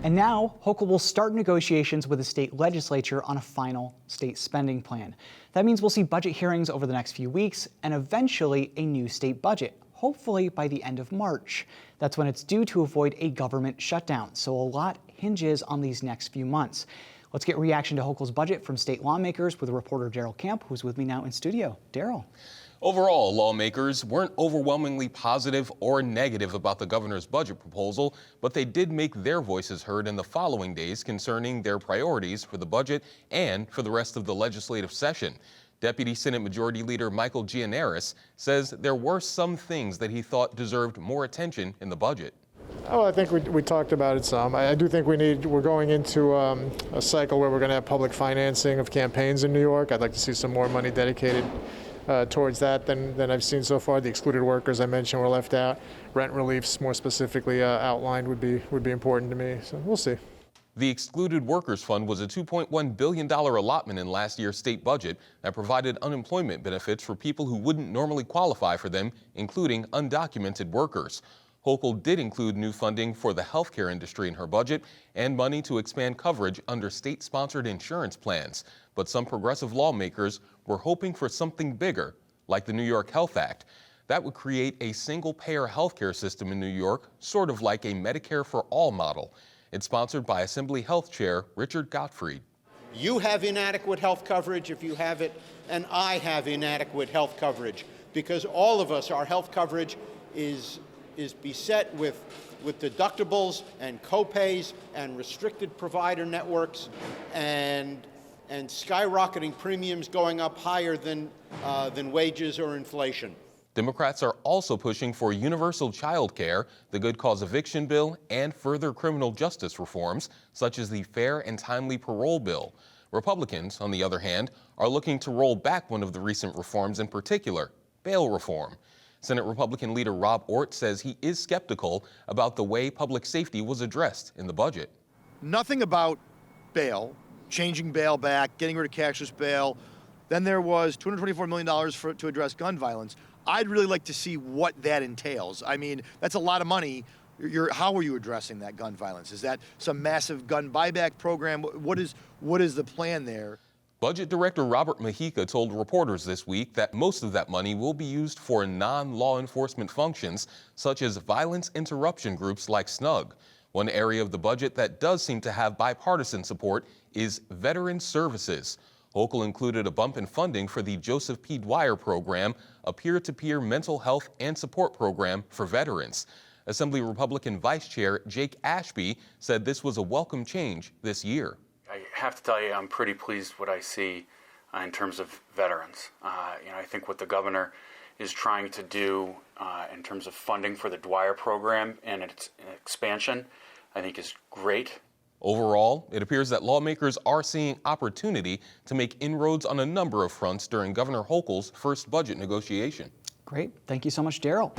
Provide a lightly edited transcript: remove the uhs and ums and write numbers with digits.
And now, Hochul will start negotiations with the state legislature on a final state spending plan. That means we'll see budget hearings over the next few weeks and eventually a new state budget, hopefully by the end of March. That's when it's due to avoid a government shutdown, so a lot hinges on these next few months. Let's get reaction to Hochul's budget from state lawmakers with reporter Daryl Camp, who's with me now in studio. Daryl. Overall, lawmakers weren't overwhelmingly positive or negative about the governor's budget proposal, but they did make their voices heard in the following days concerning their priorities for the budget and for the rest of the legislative session. Deputy Senate Majority Leader Michael Gianaris says there were some things that he thought deserved more attention in the budget. Oh, I think we talked about it some. I do think we're going into a cycle where we're going to have public financing of campaigns in New York. I'd like to see some more money dedicated towards that than I've seen so far. The excluded workers I mentioned were left out. Rent reliefs, more specifically outlined, would be important to me. So we'll see. The Excluded Workers Fund was a $2.1 billion allotment in last year's state budget that provided unemployment benefits for people who wouldn't normally qualify for them, including undocumented workers. Hochul did include new funding for the healthcare industry in her budget and money to expand coverage under state-sponsored insurance plans. But some progressive lawmakers were hoping for something bigger, like the New York Health Act. That would create a single-payer healthcare system in New York, sort of like a Medicare for All model. It's sponsored by Assembly Health Chair Richard Gottfried. You have inadequate health coverage if you have it, and I have inadequate health coverage, because all of us, our health coverage is beset with deductibles and copays and restricted provider networks and skyrocketing premiums going up higher than wages or inflation. Democrats are also pushing for universal child care, the good cause eviction bill, and further criminal justice reforms, such as the fair and timely parole bill. Republicans, on the other hand, are looking to roll back one of the recent reforms, in particular, bail reform. Senate Republican leader Rob Ortt says he is skeptical about the way public safety was addressed in the budget. Nothing about bail, changing bail back, getting rid of cashless bail. Then there was $224 million to address gun violence. I'd really like to see what that entails. I mean, that's a lot of money. How are you addressing that gun violence? Is that some massive gun buyback program? What is the plan there? Budget Director Robert Mujica told reporters this week that most of that money will be used for non-law enforcement functions, such as violence interruption groups like SNUG. One area of the budget that does seem to have bipartisan support is veteran services. Hochul included a bump in funding for the Joseph P. Dwyer program, a peer-to-peer mental health and support program for veterans. Assembly Republican Vice Chair Jake Ashby said this was a welcome change this year. I have to tell you, I'm pretty pleased what I see in terms of veterans. I think what the governor is trying to do in terms of funding for the Dwyer program and its expansion, I think is great. Overall, it appears that lawmakers are seeing opportunity to make inroads on a number of fronts during Governor Hochul's first budget negotiation. Great. Thank you so much, Daryl.